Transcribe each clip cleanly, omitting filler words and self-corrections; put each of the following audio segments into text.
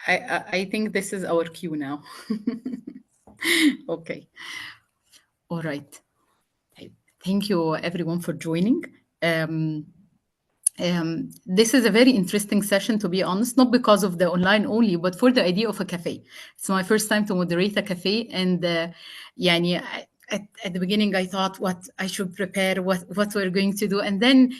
I think this is our cue now. Okay. All right. Thank you, everyone, for joining. Um, this is a very interesting session, to be honest, not because of the online only, but for the idea of a cafe. It's my first time to moderate a cafe, and يعني, at the beginning, I thought what I should prepare, what we're going to do, and then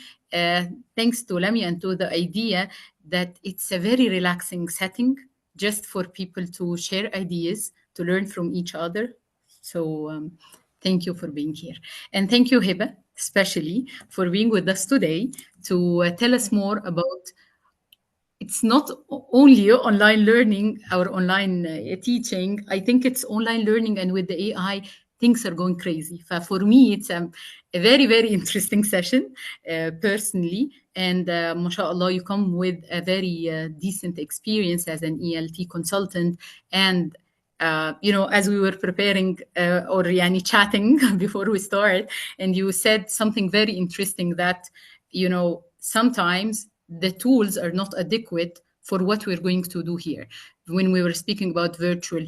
thanks to Lamia and to the idea that it's a very relaxing setting, just for people to share ideas, to learn from each other. So thank you for being here. And thank you, Hiba, especially for being with us today to tell us more about it's not only online learning or online teaching. I think it's online learning, and with the AI, things are going crazy. For me, it's a very, very interesting session personally. And mashallah, you come with a very decent experience as an ELT consultant. And as we were preparing or yani chatting before we start, and you said something very interesting that, sometimes the tools are not adequate for what we're going to do here when we were speaking about virtual,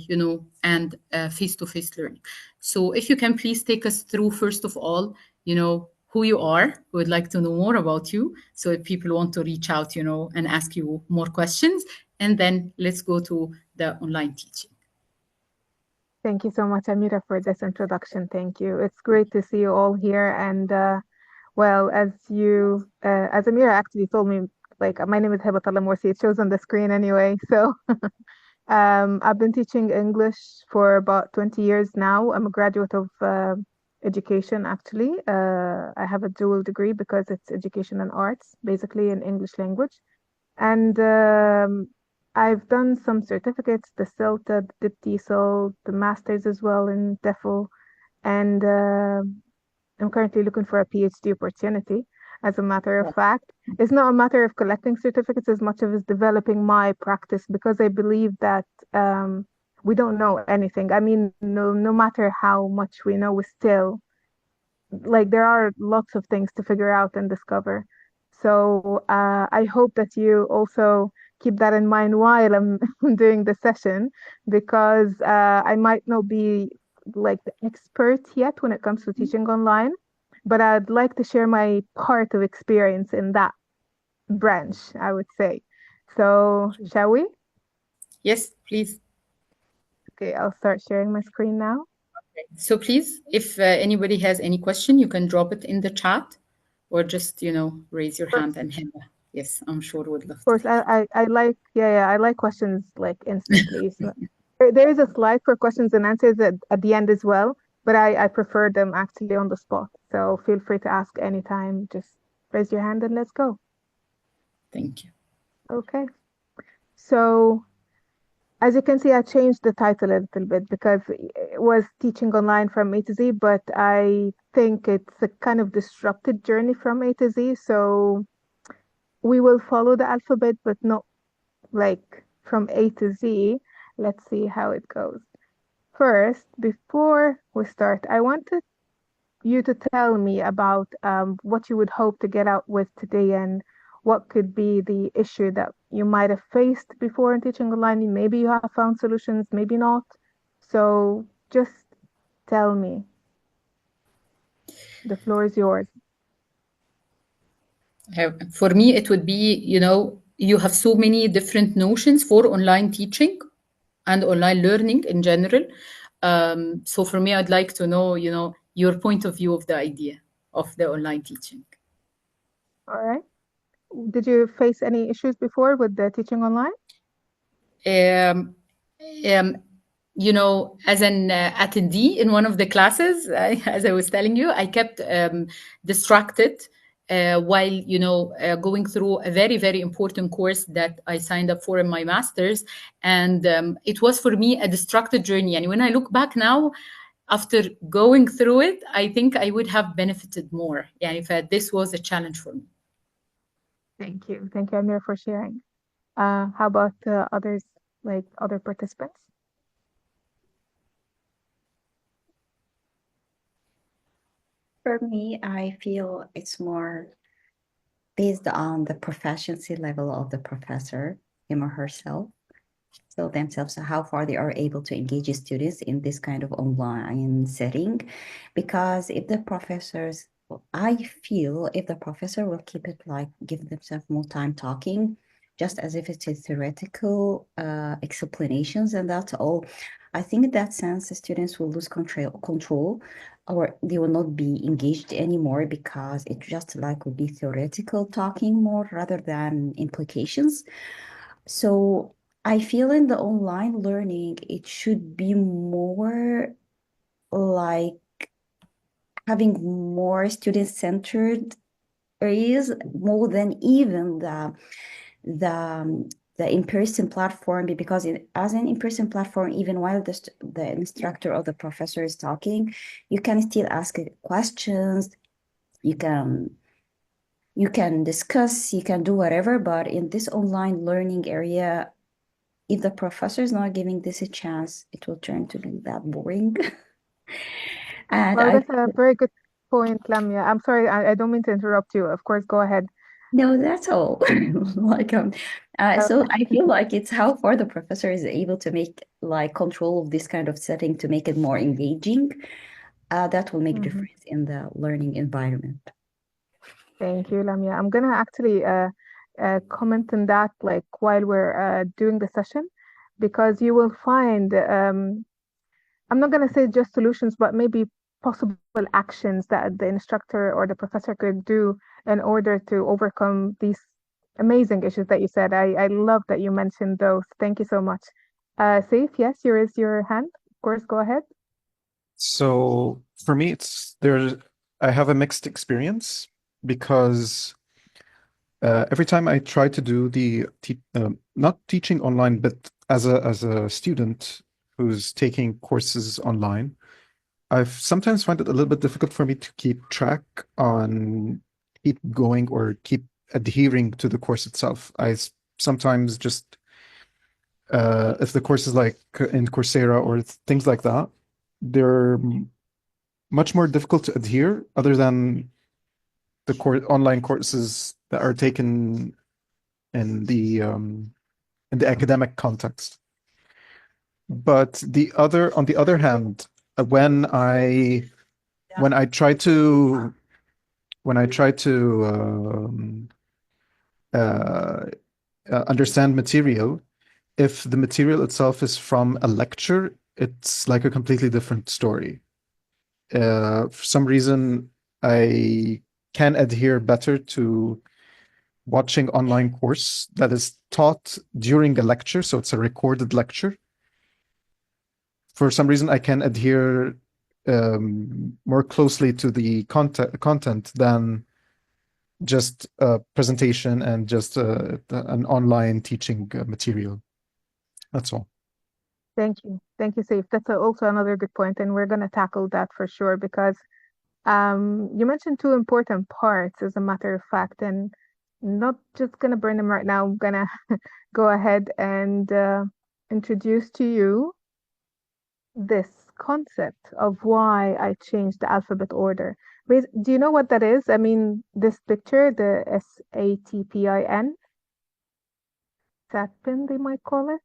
and face-to-face learning. So if you can please take us through, first of all, who you are. We would like to know more about you. So if people want to reach out, and ask you more questions, and then let's go to the online teaching. Thank you so much, Amira, for this introduction. Thank you. It's great to see you all here. And well, as Amira actually told me, like my name is Hebatallah Morsi. It shows on the screen anyway. So I've been teaching English for about 20 years now. I'm a graduate of education, actually. I have a dual degree because it's education and arts, basically in English language. And I've done some certificates, the CELTA, the DipTESOL, the masters as well in DEFL, and I'm currently looking for a PhD opportunity. As a matter of fact, it's not a matter of collecting certificates as much as developing my practice, because I believe that we don't know anything. I mean, no matter how much we know, we still, like, there are lots of things to figure out and discover. So I hope that you also keep that in mind while I'm doing the session, because I might not be like the expert yet when it comes to teaching online, but I'd like to share my part of experience in that branch, I would say. So shall we? Yes, please. Okay, I'll start sharing my screen now. So please, if anybody has any question, you can drop it in the chat, or just, raise your hand, and Hema, yes, I'm sure would love Of to course, take it. I like, yeah, I like questions like instantly. So there is a slide for questions and answers at the end as well, but I prefer them actually on the spot. So feel free to ask anytime. Just raise your hand and let's go. Thank you. Okay. So as you can see, I changed the title a little bit because it was teaching online from A to Z, but I think it's a kind of disrupted journey from A to Z. So we will follow the alphabet, but not like from A to Z. Let's see how it goes. First, before we start, I wanted you to tell me about what you would hope to get out with today, and what could be the issue that you might have faced before in teaching online. Maybe you have found solutions, maybe not. So just tell me. The floor is yours. For me, it would be, you have so many different notions for online teaching and online learning in general. So for me, I'd like to know, your point of view of the idea of the online teaching. All right. Did you face any issues before with the teaching online? Um, um, as an attendee in one of the classes, as I was telling you, I kept distracted while, going through a very, very important course that I signed up for in my master's. And it was for me a distracted journey. And when I look back now, after going through it, I think I would have benefited more. Yeah, if this was a challenge for me. Thank you. Thank you, Amir, for sharing. How about others, like other participants? For me, I feel it's more based on the proficiency level of the professor, him or herself. so themselves, how far they are able to engage students in this kind of online setting. Because if the professors, I feel if the professor will keep it like give themselves more time talking, just as if it's a theoretical explanations and that's all, I think in that sense the students will lose control, or they will not be engaged anymore, because it just like would be theoretical talking more rather than implications. So I feel in the online learning, it should be more like having more student-centered areas, more than even the the in-person platform, because as an in-person platform, even while the instructor or the professor is talking, you can still ask questions, you can discuss, you can do whatever. But in this online learning area, if the professor is not giving this a chance, it will turn to be that boring. And Well, I that's a very good point, Lamia. I'm sorry, I don't mean to interrupt you. Of course, go ahead. No, that's all. Like so I feel like it's how far the professor is able to make like control of this kind of setting to make it more engaging. That will make Mhm. difference in the learning environment. Thank you, Lamia. I'm gonna actually comment on that like while we're doing the session, because you will find I'm not gonna say just solutions, but maybe possible actions that the instructor or the professor could do in order to overcome these amazing issues that you said. I love that you mentioned those. Thank you so much. Saif, yes, here is your hand. Of course, go ahead. So for me, I have a mixed experience because every time I try to do not teaching online, but as a student who's taking courses online, I've sometimes find it a little bit difficult for me to keep track on keep going or keep adhering to the course itself. Sometimes just if the course is like in Coursera or things like that, they're much more difficult to adhere other than the online courses that are taken in the academic context. But on the other hand, when I try to uh, understand material, if the material itself is from a lecture, it's like a completely different story. For some reason, I can adhere better to watching online course that is taught during a lecture, so it's a recorded lecture. For some reason, I can adhere more closely to the content than just a presentation and just an online teaching material. That's all. Thank you. Thank you, Saif. That's also another good point, and we're gonna tackle that for sure because you mentioned two important parts, as a matter of fact, and not just gonna burn them right now. I'm gonna go ahead and introduce to you this concept of why I changed the alphabet order. Do you know what that is? I mean, this picture, the SATPIN, SATPIN, they might call it.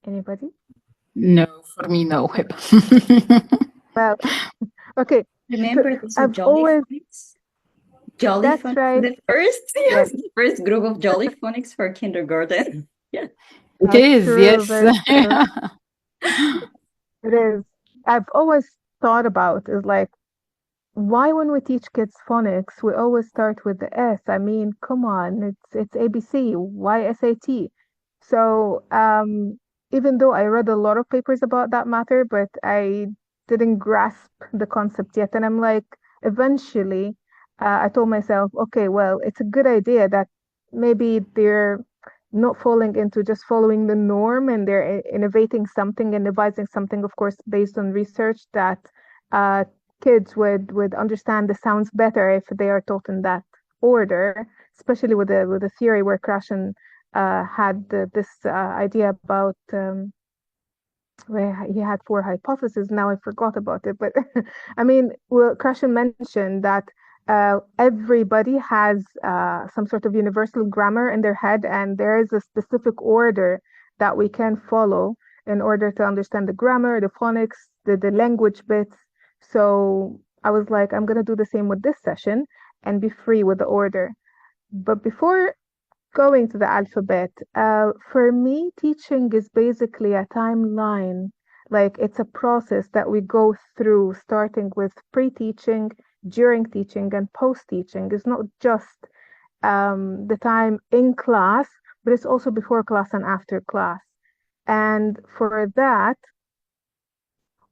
Anybody? No, for me, no. Well, okay. So Remember this I've Jolly always, Phonics? Jolly that's Phonics, right. the first, Yes, yes, the first group of Jolly Phonics for kindergarten. Yeah. It that's is, true. yes. Very true. It is. I've always thought about is like, why when we teach kids phonics, we always start with the S? I mean, come on, it's ABC. Why SAT? So, even though I read a lot of papers about that matter, but I didn't grasp the concept yet. And I'm like, eventually, I told myself, okay, well, it's a good idea that maybe they're not falling into just following the norm, and they're innovating something and devising something, of course, based on research that uh, kids would understand the sounds better if they are taught in that order, especially with the theory where Krashen had this idea about where he had four hypotheses. Now I forgot about it, but I mean, well, Krashen mentioned that everybody has some sort of universal grammar in their head, and there is a specific order that we can follow in order to understand the grammar, the phonics, the language bits. So I was like, I'm going to do the same with this session and be free with the order. But before going to the alphabet, for me, teaching is basically a timeline. Like it's a process that we go through, starting with pre-teaching, during teaching, and post-teaching. It's not just the time in class, but it's also before class and after class. And for that,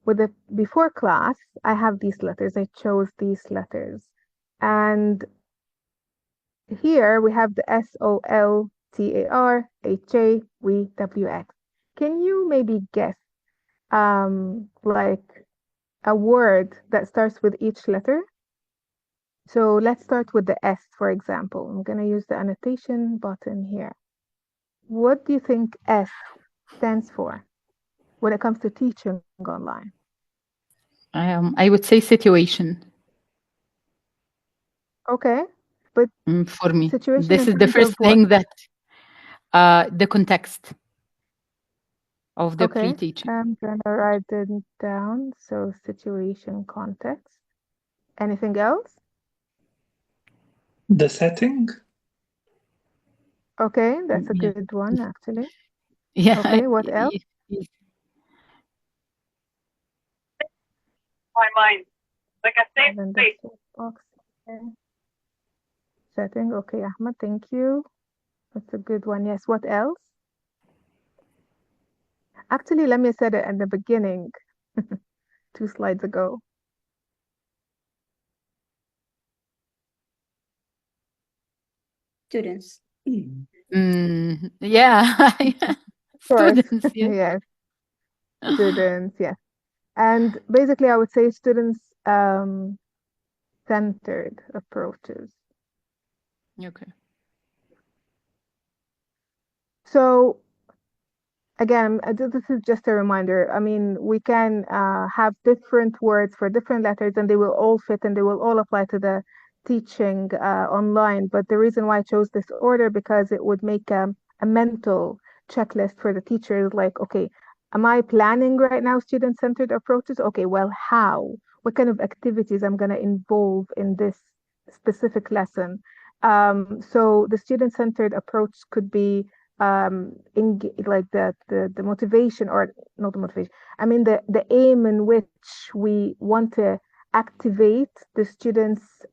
with the before class, I have these letters. I chose these letters. And here we have the SOLTARHAWX. Can you maybe guess like a word that starts with each letter? So let's start with the S, for example. I'm going to use the annotation button here. What do you think S stands for when it comes to teaching online? I would say situation. Okay, but For me, situation this in is the terms of first what? thing that the context of the Okay, pre-teaching. I'm gonna write it down. So situation, context. Anything else? The setting? Okay, that's a Yeah, good one, actually. yeah. Okay, what else? My mind, like a safe Then the space. box. Okay. Setting. Okay, Ahmed, thank you. That's a good one. Yes, what else? Actually, let me say it at the beginning, 2 slides ago. Students. Yeah. Of course. Students, yeah. Yes, students, yes. And basically, I would say students centered approaches. Okay. So again, this is just a reminder. I mean, we can have different words for different letters, and they will all fit and they will all apply to the teaching online. But the reason why I chose this order, because it would make a mental checklist for the teachers, like, okay, am I planning right now student-centered approaches? Okay, well, how? What kind of activities I'm going to involve in this specific lesson? So the student-centered approach could be like the motivation, or not the motivation, I mean the aim in which we want to activate the students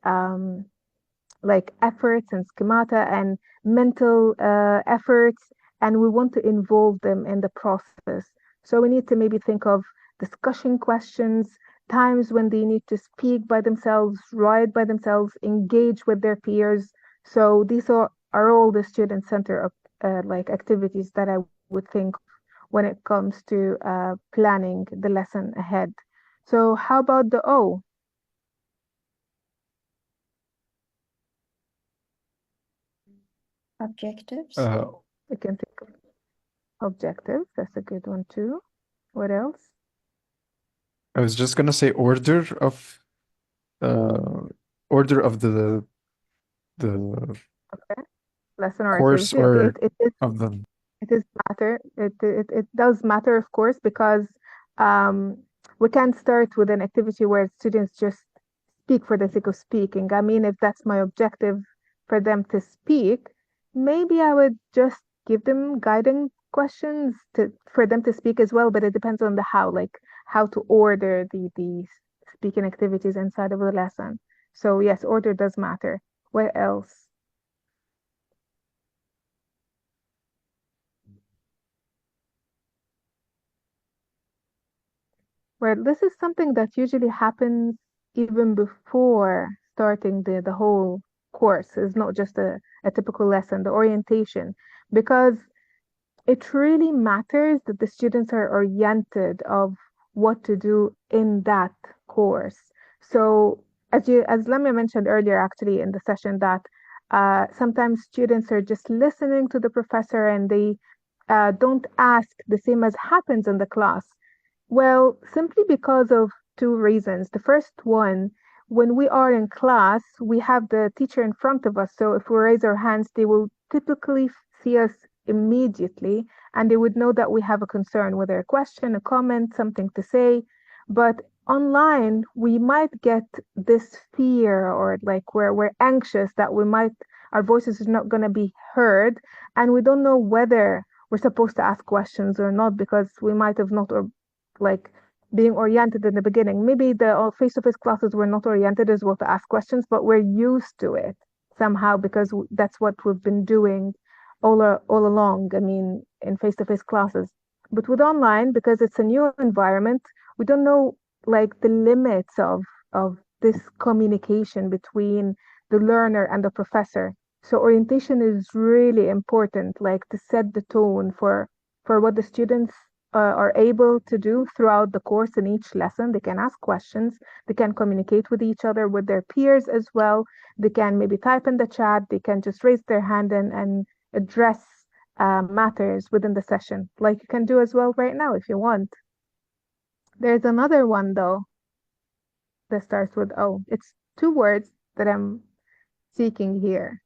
like efforts and schemata and mental efforts, and we want to involve them in the process. So we need to maybe think of discussion questions, times when they need to speak by themselves, write by themselves, engage with their peers. So these are all the student-centered like activities that I would think when it comes to planning the lesson ahead. So how about the O? Objectives. We can think of objectives. That's a good one too. What else? I was just gonna say order of the Okay. Lesson or course, activity. Okay, or it of the is matter. It does matter, of course, because um, we can't start with an activity where students just speak for the sake of speaking. I mean, if that's my objective for them to speak, maybe I would just give them guiding questions for them to speak as well, but it depends on the how, like how to order the speaking activities inside of the lesson. So yes, order does matter. What else? Well, this is something that usually happens even before starting the whole course. It's not just a typical lesson, the orientation, because it really matters that the students are oriented of what to do in that course. So as Lamia mentioned earlier, actually in the session, that sometimes students are just listening to the professor and they don't ask the same as happens in the class. Well, simply because of 2 reasons. The first one, when we are in class, we have the teacher in front of us. So if we raise our hands, they will typically see us immediately, and they would know that we have a concern, whether a question, a comment, something to say. But online, we might get this fear, or like we're anxious that our voices is not going to be heard, and we don't know whether we're supposed to ask questions or not, because we might have not, or like being oriented in the beginning. Maybe the face-to-face classes were not oriented as well to ask questions, but we're used to it somehow because that's what we've been doing all along. I mean, in face-to-face classes. But with online, because it's a new environment, we don't know like the limits of this communication between the learner and the professor. So orientation is really important, like to set the tone for what the students are able to do throughout the course. In each lesson, they can ask questions, they can communicate with each other, with their peers as well. They can maybe type in the chat, they can just raise their hand and address matters within the session, like you can do as well right now if you want. There's another one though that starts with O. It's two words that I'm seeking here.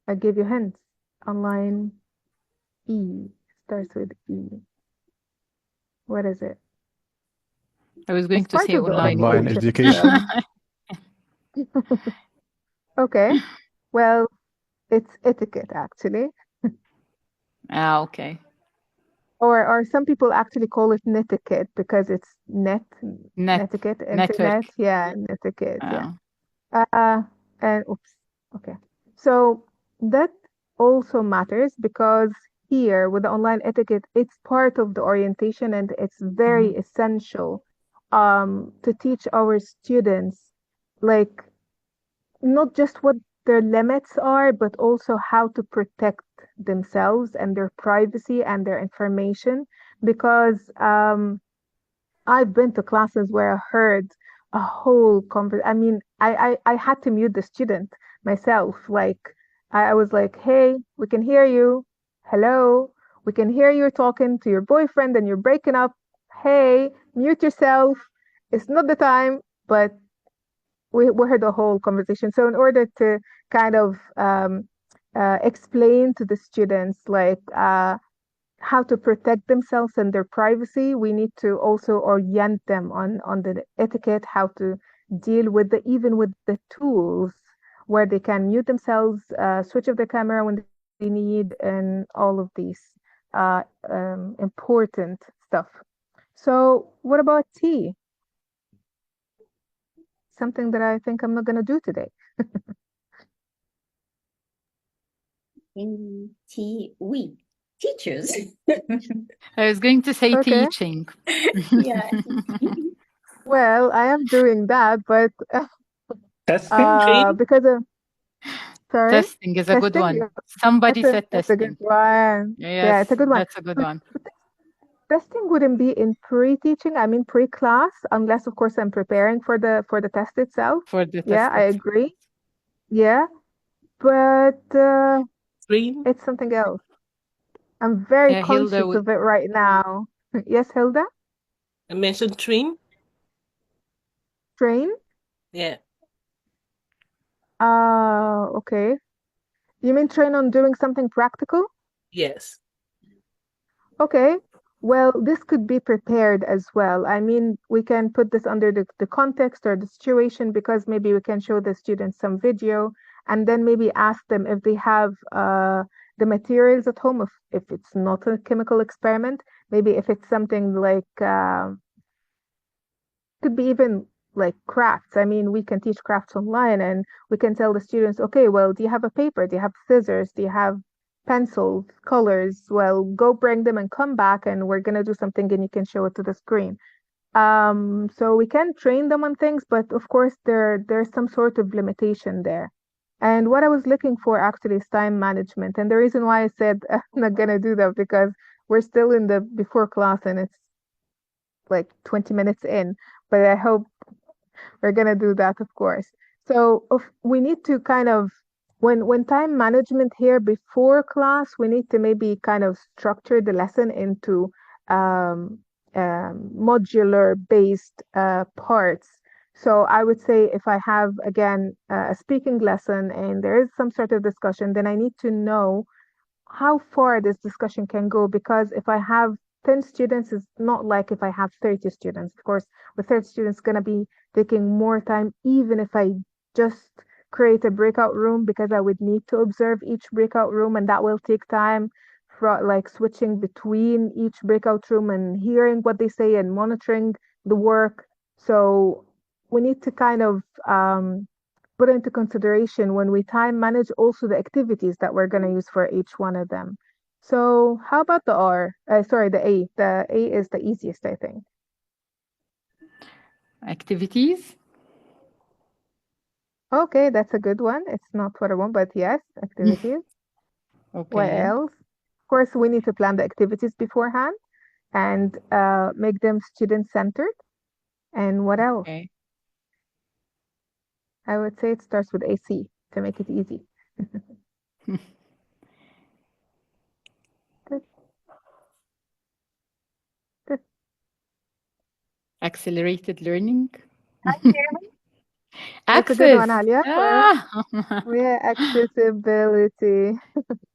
I give you hints. Online E starts with E. What is it? I was going It's to part say of the online Online orientation education. itself. Okay. Well, it's etiquette actually. Ah, okay. Or some people actually call it netiquette because it's netiquette, internet. Network. Yeah, netiquette. Yeah. Ah, And oops. Okay. So that also matters because here with the online etiquette, it's part of the orientation and it's very essential to teach our students like not just what their limits are, but also how to protect themselves and their privacy and their information. Because I've been to classes where I heard a whole conversation. I mean, I had to mute the student myself. Like, I was like, hey, we can hear you. Hello, we can hear you talking to your boyfriend and you're breaking up. Hey, mute yourself. It's not the time, but we heard the whole conversation. So in order to kind of explain to the students like how to protect themselves and their privacy, we need to also orient them on the etiquette, how to deal with even with the tools where they can mute themselves, switch off the camera when they need, and all of these important stuff. So what about tea? Something that I think I'm not going to do today. We teachers. I was going to say Okay. teaching. Yeah. Well, I am doing that, but Testing. because of sorry, Testing is a good testing. one. Yeah, Somebody said that's a good testing. one. Yeah, Yes, it's a good one. that's a good one. But testing wouldn't be in pre-teaching. I mean pre-class, unless of course I'm preparing for the test itself. For the Yeah, test I itself. agree. Yeah, but Screen. it's something else. I'm very Hilda, conscious of it right now. Yes, Hilda? I mentioned train. Train? Yeah. Okay. You mean train on doing something practical? Yes. Okay. Well, this could be prepared as well. I mean, we can put this under the context or the situation because maybe we can show the students some video and then maybe ask them if they have the materials at home, if it's not a chemical experiment, maybe if it's something like could be even like crafts. I mean, we can teach crafts online and we can tell the students, okay, well, do you have a paper? Do you have scissors? Do you have pencils, colors? Well, go bring them and come back and we're gonna do something and you can show it to the screen. So we can train them on things, but of course there's some sort of limitation there. And what I was looking for actually is time management. And the reason why I said I'm not gonna do that because we're still in the before class and it's like 20 minutes in, but I hope we're gonna do that, of course. So we need to kind of when time management here before class, we need to maybe kind of structure the lesson into modular based parts. So I would say if I have, again, a speaking lesson and there is some sort of discussion, then I need to know how far this discussion can go, because if I have 10 students, it's not like if I have 30 students. Of course, with 30 students, it's going to be taking more time, even if I just create a breakout room, because I would need to observe each breakout room, and that will take time for like switching between each breakout room and hearing what they say and monitoring the work. So we need to kind of put into consideration when we time manage also the activities that we're going to use for each one of them. So how about the R? Sorry, the A. The A is the easiest, I think. Activities. Okay, that's a good one. It's not what I want, but yes, activities. What Okay. else? Of course, we need to plan the activities beforehand and make them student-centered. And what else? Okay. I would say it starts with AC to make it easy. Good, good. Accelerated learning. That's a good one, Access. Alia. Ah, Yeah, accessibility.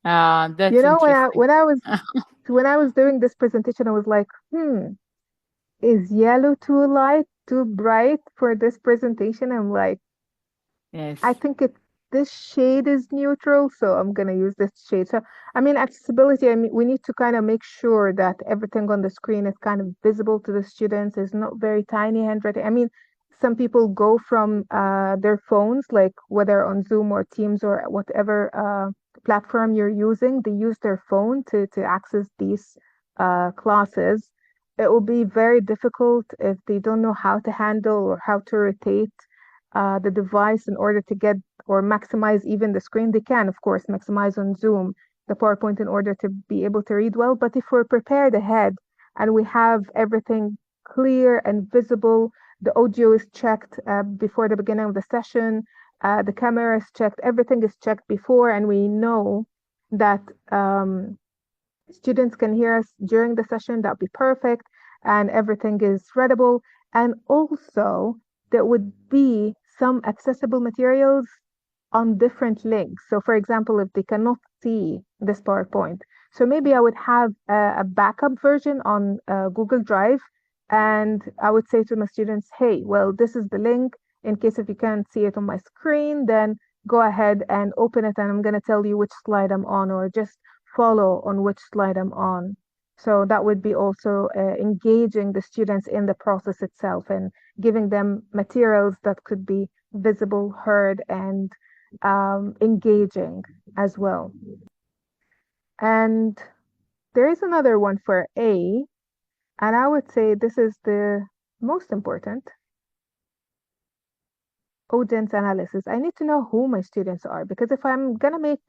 that's You know, interesting. when I was doing this presentation, I was like, is yellow too light, too bright for this presentation? I'm like, Yes. I think this shade is neutral, so I'm gonna use this shade. So I mean, accessibility, I mean, we need to kind of make sure that everything on the screen is kind of visible to the students, is not very tiny handwriting. I mean, some people go from their phones, like whether on Zoom or Teams or whatever platform you're using, they use their phone to access these classes. It will be very difficult if they don't know how to handle or how to rotate the device in order to get or maximize even the screen. They can, of course, maximize on Zoom the PowerPoint in order to be able to read well. But if we're prepared ahead and we have everything clear and visible, the audio is checked before the beginning of the session, the camera is checked, everything is checked before, and we know that students can hear us during the session, that'd be perfect, and everything is readable. And also, there would be some accessible materials on different links. So, for example, if they cannot see this PowerPoint, so maybe I would have a backup version on Google Drive, and I would say to my students, hey, well, this is the link. In case if you can't see it on my screen, then go ahead and open it, and I'm going to tell you which slide I'm on, or just follow on which slide I'm on. So that would be also engaging the students in the process itself and giving them materials that could be visible, heard, and engaging as well. And there is another one for A, and I would say this is the most important. Audience analysis. I need to know who my students are, because if I'm going to make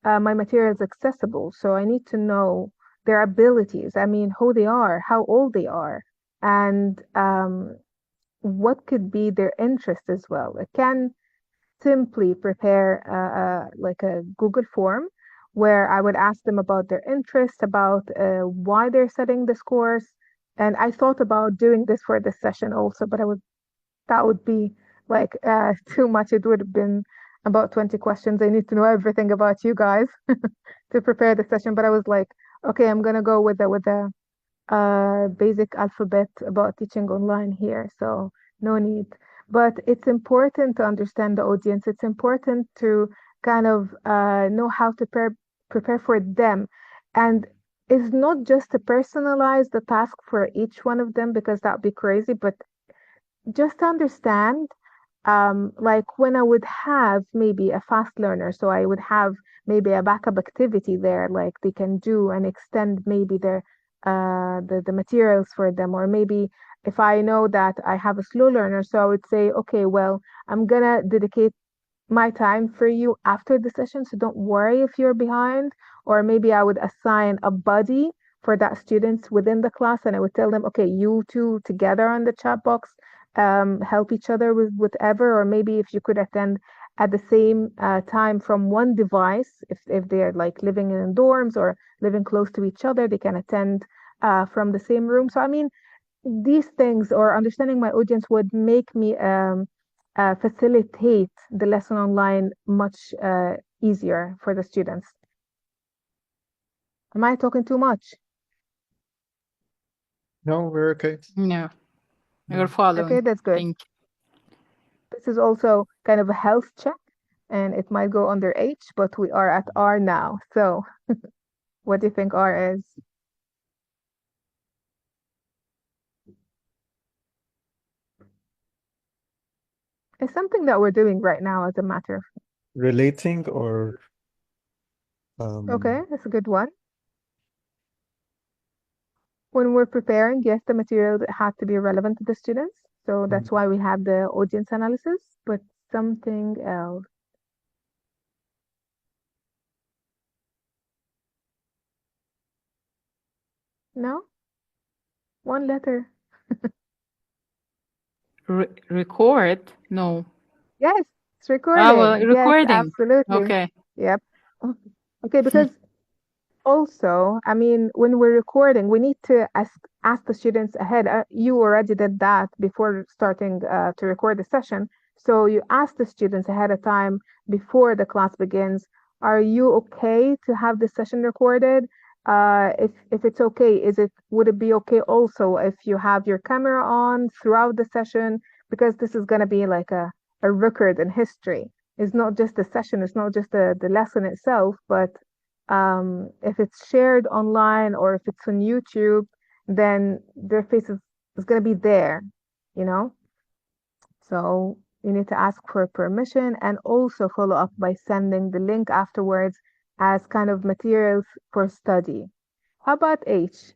my materials accessible, so I need to know their abilities. I mean, who they are, how old they are, and what could be their interest as well. I can simply prepare like a Google form where I would ask them about their interests, about why they're studying this course. And I thought about doing this for this session also, but that would be like too much. It would have been about 20 questions. I need to know everything about you guys to prepare the session. But I was like, okay, I'm gonna go with the basic alphabet about teaching online here. So no need. But it's important to understand the audience. It's important to kind of know how to prepare for them. And it's not just to personalize the task for each one of them, because that'd be crazy, but just to understand, like when I would have maybe a fast learner, so I would have maybe a backup activity there, like they can do and extend maybe the materials for them. Or maybe if I know that I have a slow learner, so I would say, okay, well, I'm gonna dedicate my time for you after the session, so don't worry if you're behind. Or maybe I would assign a buddy for that students within the class, and I would tell them, okay, you two together on the chat box, help each other with whatever. Or maybe if you could attend at the same time from one device, if they're like living in dorms or living close to each other, they can attend from the same room. So I mean, these things or understanding my audience would make me facilitate the lesson online much easier for the students. Am I talking too much? No, we're okay. Yeah, you're Okay, following. that's good. Thank This is also kind of a health check, and it might go under H, but we are at R now. So what do you think R is? It's something that we're doing right now as a matter of. Relating or Okay, that's a good one. When we're preparing, yes, the material had to be relevant to the students. So that's why we have the audience analysis, but something else. No? One letter. record. No. Yes, it's Oh, recording. Yes, recording. absolutely. Okay. Yep. Okay, because also, I mean, when we're recording, we need to ask the students ahead. You already did that before starting to record the session. So you ask the students ahead of time before the class begins, are you okay to have this session recorded? If it's okay, would it be okay also if you have your camera on throughout the session? Because this is going to be like a record in history. It's not just the session, it's not just the lesson itself, but if it's shared online or if it's on YouTube, then their face is going to be there, you know? So you need to ask for permission and also follow up by sending the link afterwards as kind of materials for study. How about H?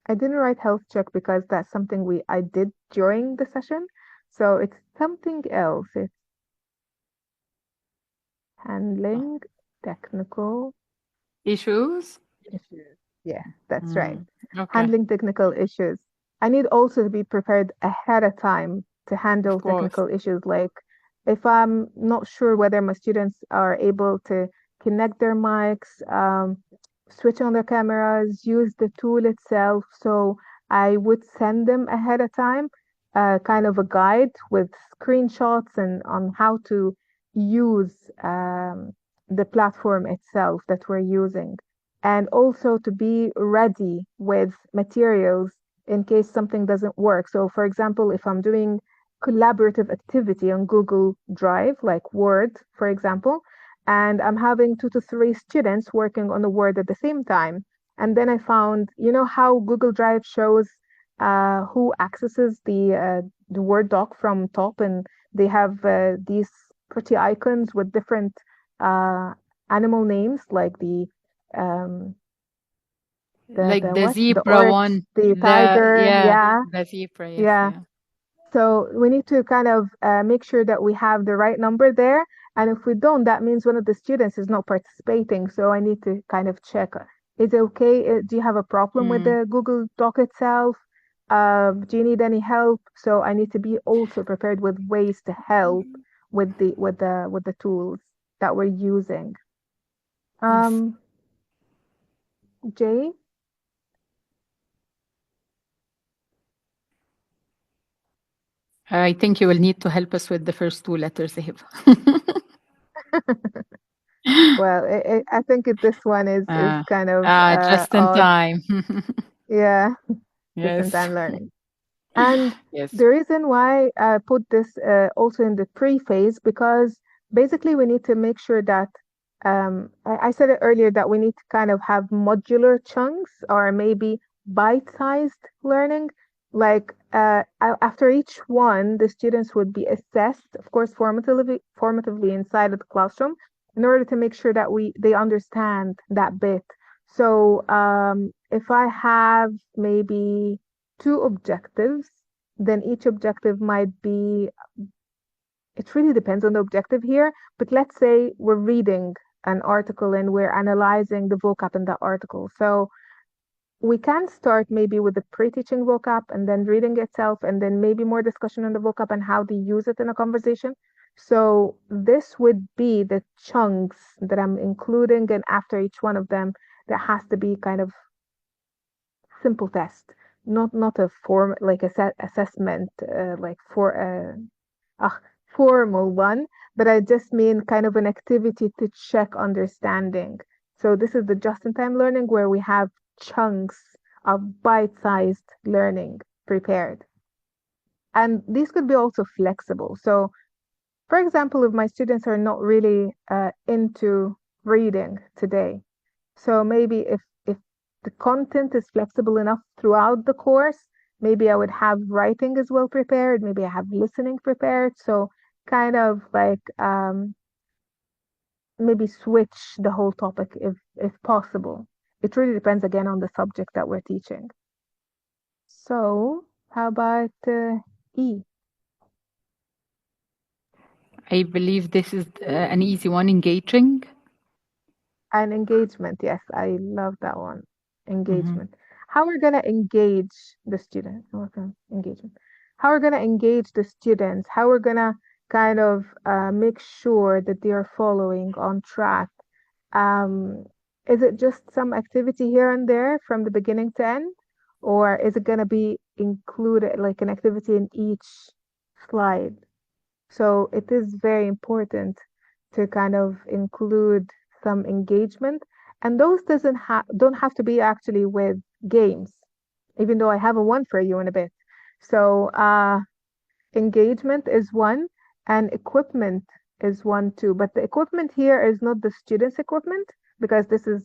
I didn't write health check because that's something I did during the session. So it's something else. It's handling technical Issues. issues. Yeah, that's right. Okay. Handling technical issues. I need also to be prepared ahead of time to handle Of course. technical issues. Like if I'm not sure whether my students are able to connect their mics, switch on their cameras, use the tool itself. So I would send them ahead of time, kind of a guide with screenshots and on how to use the platform itself that we're using and also to be ready with materials in case something doesn't work. So, for example, if I'm doing collaborative activity on Google Drive, like Word, for example, and I'm having 2 to 3 students working on the Word at the same time, and then I found, you know how Google Drive shows who accesses the Word doc from top, and they have these pretty icons with different uh, animal names, like um Like the what the zebra oryx, one. the tiger, yeah, The zebra. Yes. yeah. Yeah. So we need to kind of make sure that we have the right number there, and if we don't, that means one of the students is not participating. So I need to kind of check, is it okay? Do you have a problem with the Google Doc itself? Do you need any help? So I need to be also prepared with ways to help with the tools that we're using. Yes. Jay? I think you will need to help us with the first 2 letters, Hiba. Well, I think this one is kind of Just in odd. time. Yeah, Yes. distance and learning. And Yes. the reason why I put this also in the pre-phase, because basically we need to make sure that I said it earlier that we need to kind of have modular chunks or maybe bite-sized learning. Like after each one, the students would be assessed, of course, formatively inside of the classroom in order to make sure that they understand that bit. So if I have maybe 2 objectives, then each objective might be, it really depends on the objective here, but let's say we're reading an article and we're analyzing the vocab in that article. So we can start maybe with the pre-teaching vocab and then reading itself, and then maybe more discussion on the vocab and how they use it in a conversation. So this would be the chunks that I'm including, and after each one of them, there has to be kind of simple test, not a form like assessment, like for a formal one, but I just mean kind of an activity to check understanding. So this is the just-in-time learning where we have chunks of bite-sized learning prepared. And these could be also flexible. So for example, if my students are not really into reading today, so maybe if the content is flexible enough throughout the course, maybe I would have writing as well prepared, maybe I have listening prepared. So kind of like maybe switch the whole topic if possible. It really depends again on the subject that we're teaching. So how about E? I believe this is an easy one, engaging. And engagement, yes, I love that one. Mhm. Engagement. How we're gonna engage the student. Okay, engagement. How we're gonna engage the students. How we're gonna kind of make sure that they are following on track. Um, is it just some activity here and there from the beginning to end, or is it gonna be included like an activity in each slide? So it is very important to kind of include some engagement, and those don't have to be actually with games, even though I have a one for you in a bit. So engagement is one, and equipment is one too. But the equipment here is not the student's equipment, because this is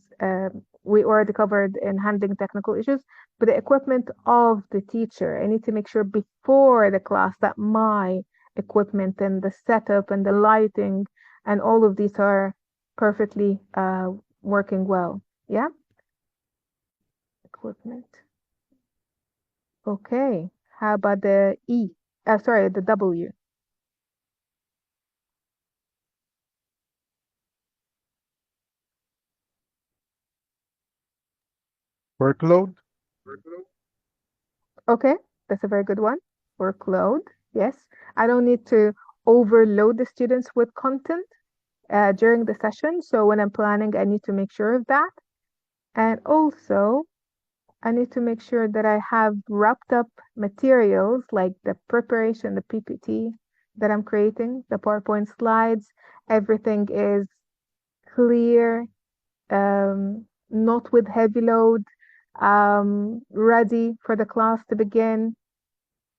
we already covered in handling technical issues, but the equipment of the teacher. I need to make sure before the class that my equipment and the setup and the lighting and all of these are perfectly working well. Yeah, equipment. Okay. How about the E? Sorry, the W. Workload. Okay, that's a very good one. Workload. Yes, I don't need to overload the students with content during the session. So when I'm planning, I need to make sure of that. And also, I need to make sure that I have wrapped up materials like the preparation, the PPT that I'm creating, the PowerPoint slides. Everything is clear, not with heavy load, ready for the class to begin.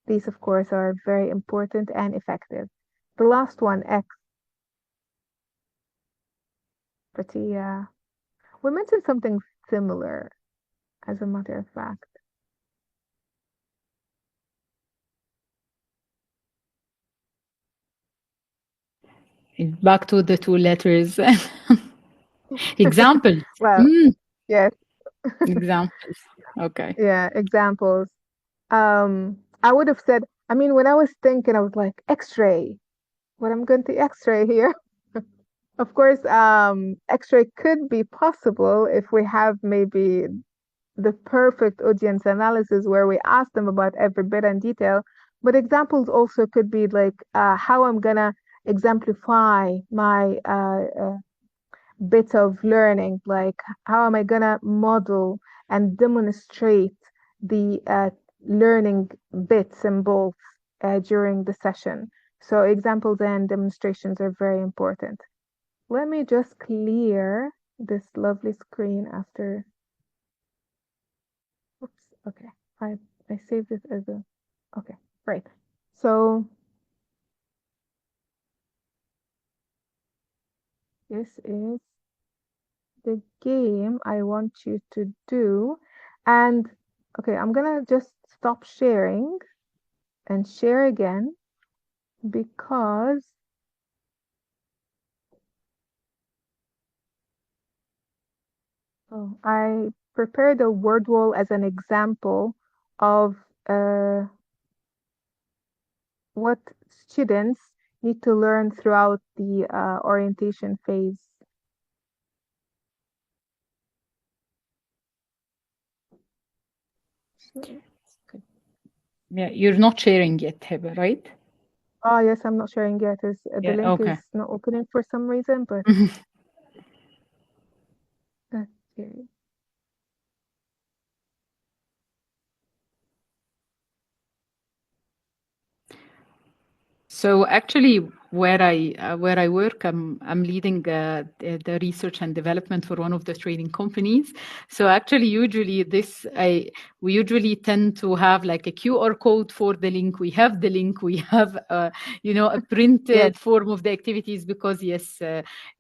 These, of course, are very important and effective. The last one, X, pretty, we mentioned something similar, as a matter of fact. Back to the two letters. Examples. Well, yes, Examples. Okay. yeah, examples. I would have said, I mean, when I was thinking, I was like, X-ray. What I'm going to X-ray here. Of course, X-ray could be possible if we have maybe the perfect audience analysis where we ask them about every bit and detail. But examples also could be like how I'm gonna exemplify my bit of learning, like how am I gonna model and demonstrate the learning bits and bolts during the session. So examples and demonstrations are very important. Let me just clear this lovely screen after. Oops, okay. I saved it as a, okay, right. So this is the game I want you to do. And okay, I'm gonna just stop sharing and share again because I prepared a word wall as an example of what students need to learn throughout the orientation phase. Yeah, you're not sharing yet, Heba, right? Oh, yes, I'm not sharing yet. The Yeah, link okay. is not opening for some reason, but okay. So actually, where I work, I'm leading the research and development for one of the trading companies. So actually, usually we usually tend to have like a QR code for the link. We have the link. We have a printed Yes, form of the activities, because yes,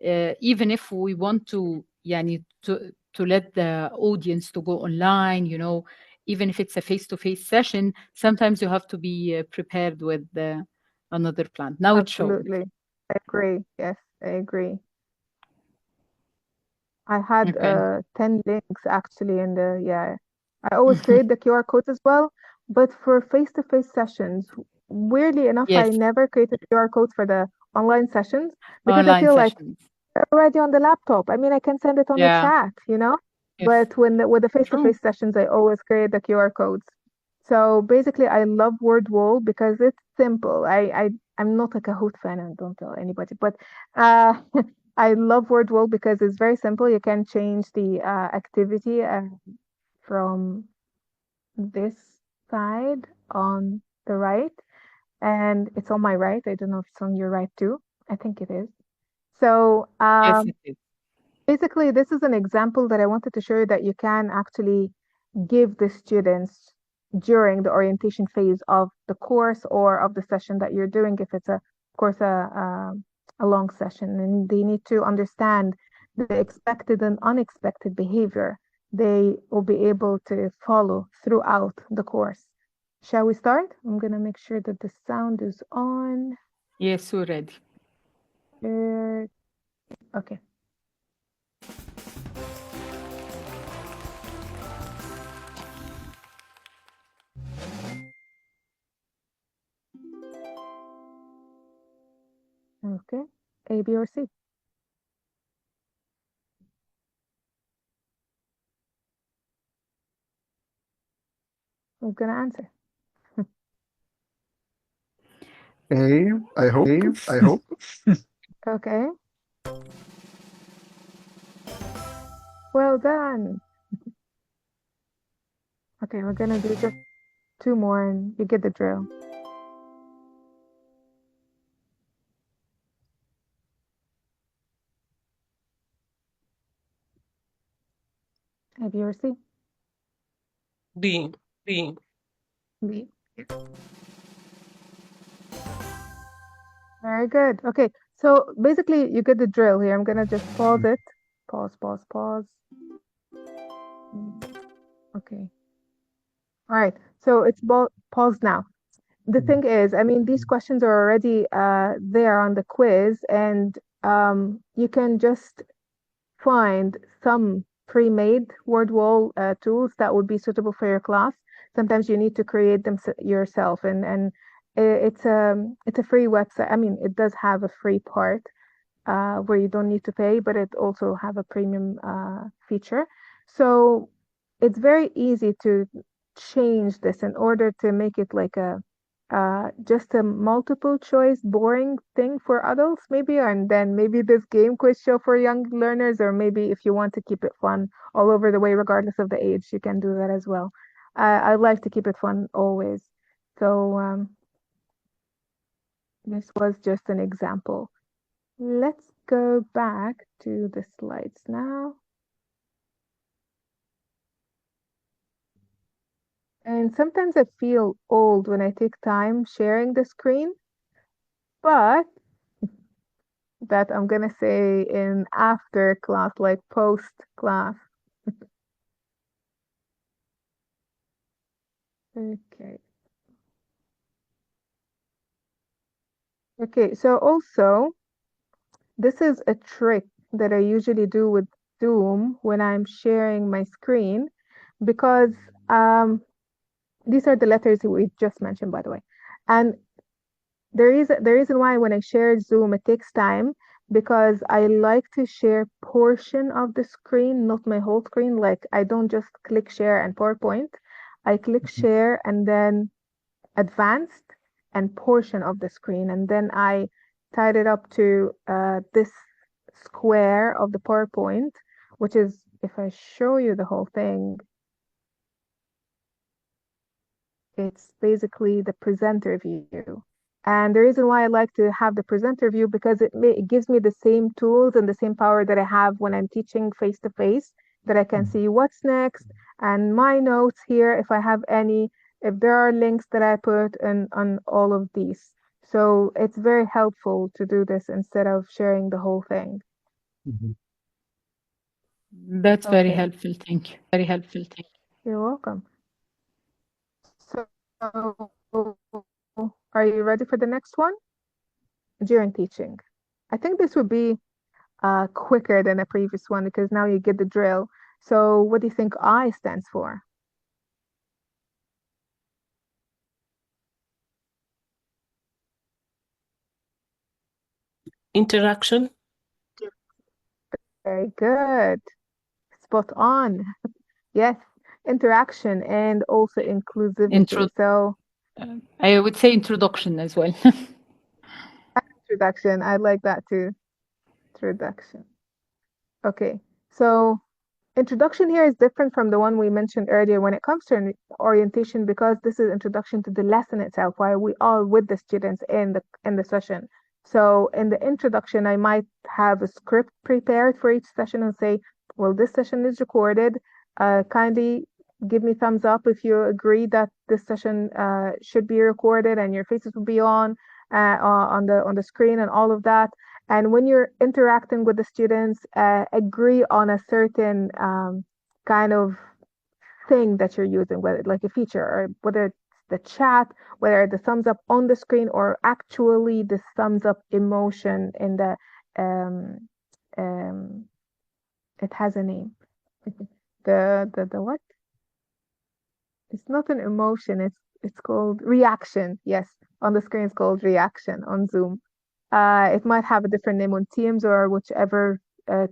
even if we want to to let the audience to go online, even if it's a face-to-face session, sometimes you have to be prepared with another plan. Now it's showing. absolutely. I agree. Yes, I agree. I had Okay. 10 links actually in the, yeah. I always create the QR codes as well, but for face-to-face sessions, weirdly enough, I Yes, never created QR codes for the online sessions because I online feel like sessions. they're already on the laptop. I mean, I can send it on the Yeah. chat, Yes. But with the True. face-to-face sessions, I always create the QR codes. So basically, I love Word Wall because it's simple. I'm not a Kahoot fan, and don't tell anybody, but uh, I love Word Wall because it's very simple. You can change the activity from this side on the right, and it's on my right. I don't know if it's on your right too. I think it is. So Yes, it is. basically, this is an example that I wanted to show you that you can actually give the students during the orientation phase of the course or of the session that you're doing, if it's of course, a long session, and they need to understand the expected and unexpected behavior they will be able to follow throughout the course. Shall we start? I'm gonna make sure that the sound is on. Yes, we're ready. Okay. Okay. A, B, or C? I'm gonna answer. I hope. I hope. Okay. Well done. Okay, we're gonna do just two more and you get the drill. A, B, or C? B. B. B. Very good. Okay, so basically you get the drill here. I'm gonna just pause it. Pause, pause, pause. Okay. All right. So it's paused now. The thing is, I mean, these questions are already there on the quiz, and you can just find some pre-made word wall tools that would be suitable for your class. Sometimes you need to create them yourself, and it's a free website. I mean, it does have a free part where you don't need to pay, but it also have a premium feature. So it's very easy to change this in order to make it like a just a multiple choice boring thing for adults maybe, and then maybe this game quiz show for young learners, or maybe if you want to keep it fun all over the way regardless of the age, you can do that as well. I like to keep it fun always. So this was just an example. Let's go back to the slides now. And sometimes I feel old when I take time sharing the screen, but that I'm gonna say in after class, like post class. Okay. Okay, so also this is a trick that I usually do with Zoom when I'm sharing my screen, because these are the letters we just mentioned, by the way. And the reason why when I share Zoom it takes time, because I like to share portion of the screen, not my whole screen. Like I don't just click share and PowerPoint. I click share and then advanced and portion of the screen. And then I tied it up to this square of the PowerPoint, which is, if I show you the whole thing, it's basically the presenter view. And the reason why I like to have the presenter view, because it gives me the same tools and the same power that I have when I'm teaching face to face, that I can see what's next and my notes here, if I have any, if there are links that I put in on all of these. So it's very helpful to do this instead of sharing the whole thing. That's very Okay. helpful. Thank you. Very helpful. Thank you. You're welcome. So are you ready for the next one? During teaching. I think this would be quicker than the previous one because now you get the drill. So what do you think I stands for? Interaction. Very good. Spot on. Yes, interaction and also inclusivity. So I would say introduction as well. introduction, I like that too. Introduction. Okay, so introduction here is different from the one we mentioned earlier when it comes to orientation, because this is introduction to the lesson itself, while we are with the students in the session. So in the introduction, I might have a script prepared for each session and say, well, this session is recorded. Kindly give me thumbs up if you agree that this session should be recorded and your faces will be on the screen and all of that. And when you're interacting with the students, agree on a certain kind of thing that you're using, whether like a feature or whether it's the chat, whether the thumbs up on the screen or actually the thumbs up emotion in the it has a name. The what? It's not an emotion, it's called reaction. Yes, on the screen it's called reaction on Zoom. It might have a different name on Teams or whichever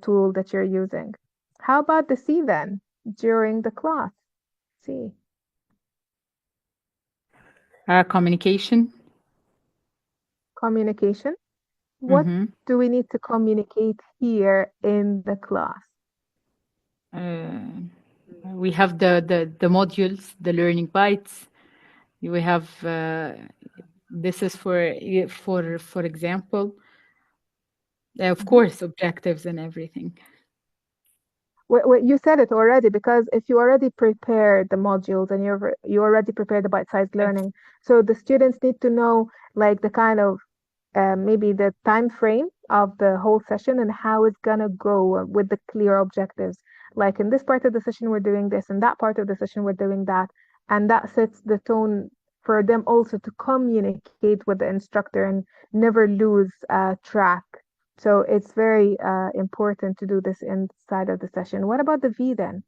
tool that you're using. How about the C then, during the class? C. Communication. Communication. What Mhm. do we need to communicate here in the class? We have the modules, the learning bites. We have this is for example, of course, objectives and everything. Well, you said it already, because if you already prepared the modules and you already prepared the bite-sized learning, so the students need to know like the kind of maybe the time frame of the whole session and how it's gonna go with the clear objectives. Like in this part of the session, we're doing this, and that part of the session, we're doing that. And that sets the tone for them also to communicate with the instructor and never lose track. So it's very important to do this inside of the session. What about the V then?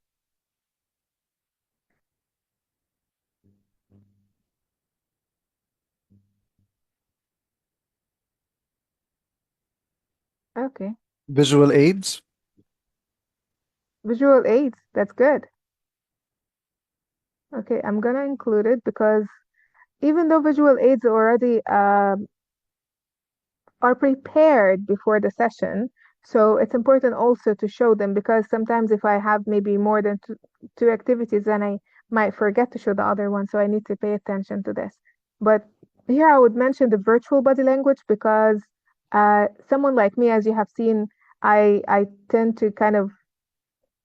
Okay. Visual aids. Visual aids, that's good. Okay, I'm gonna include it because even though visual aids already are prepared before the session, so it's important also to show them, because sometimes if I have maybe more than two activities, then I might forget to show the other one, so I need to pay attention to this. But here I would mention the virtual body language, because someone like me, as you have seen, I tend to kind of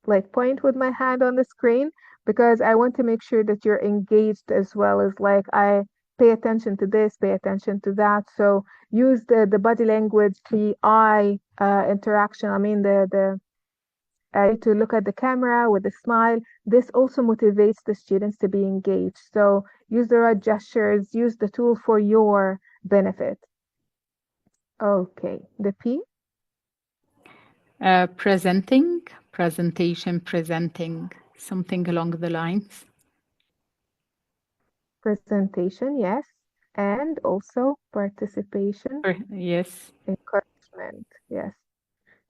like point with my hand on the screen, because I want to make sure that you're engaged as well as like I pay attention to this, pay attention to that. So use the body language, the eye interaction. I mean the to look at the camera with a smile. This also motivates the students to be engaged. So use the right gestures, use the tool for your benefit. Okay, the P. Presenting, something along the lines. Presentation, yes. And also participation. Yes. Encouragement, yes.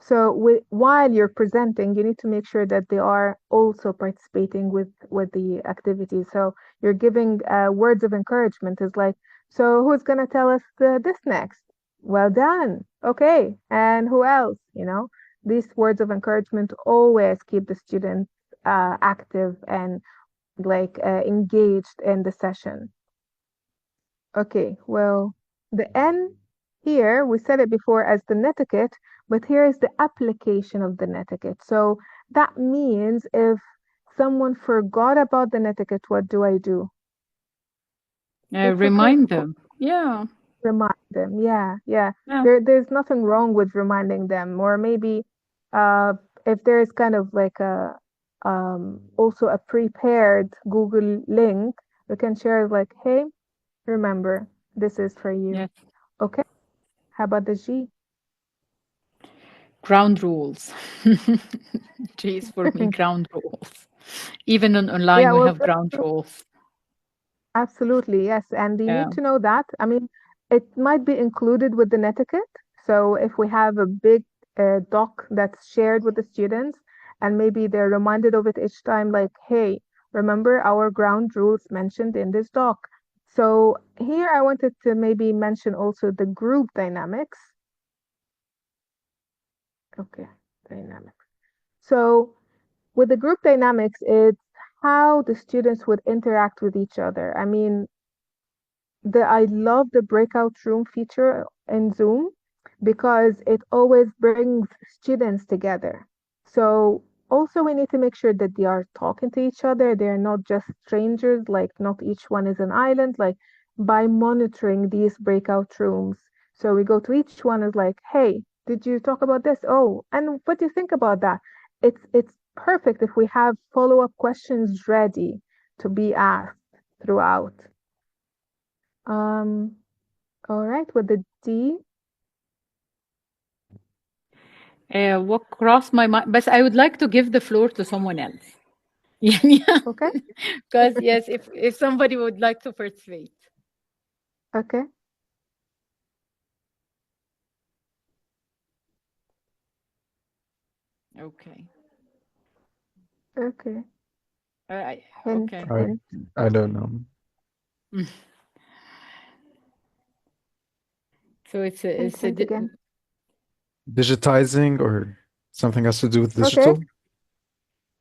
So while you're presenting, you need to make sure that they are also participating with the activities. So you're giving words of encouragement is like, so who's gonna tell us this next? Well done. Okay. And who else? These words of encouragement always keep the students active and like engaged in the session. Okay, well, the N here, we said it before as the netiquette, but here is the application of the netiquette. So that means if someone forgot about the netiquette, what do I do? It's okay. Remind them. Yeah. Remind them. Yeah, yeah. Yeah. There's nothing wrong with reminding them. Or maybe if there is kind of like a also a prepared Google link, we can share like, hey, remember, this is for you. Yes. Okay. How about the G? Ground rules. G is for me ground rules. Even on online, Yeah, we well, have ground rules. absolutely, yes. And you Yeah. need to know that. I mean, it might be included with the netiquette. So if we have a big doc that's shared with the students, and maybe they're reminded of it each time, like, hey, remember our ground rules mentioned in this doc. So here I wanted to maybe mention also the group dynamics. Okay, dynamics. So with the group dynamics, it's how the students would interact with each other. I mean, I love the breakout room feature in Zoom because it always brings students together. So also we need to make sure that they are talking to each other. They're not just strangers, like not each one is an island, like by monitoring these breakout rooms. So we go to each one is like, hey, did you talk about this? Oh, and what do you think about that? It's perfect if we have follow-up questions ready to be asked throughout. Um, all right, with the D. What crossed my mind, but I would like to give the floor to someone else. Yeah, Okay, because yes, if somebody would like to participate. okay, Okay. okay. Hint, Okay. hint, I don't know. Mm. So hint, hint again. Digitizing or something has to do with Okay, digital?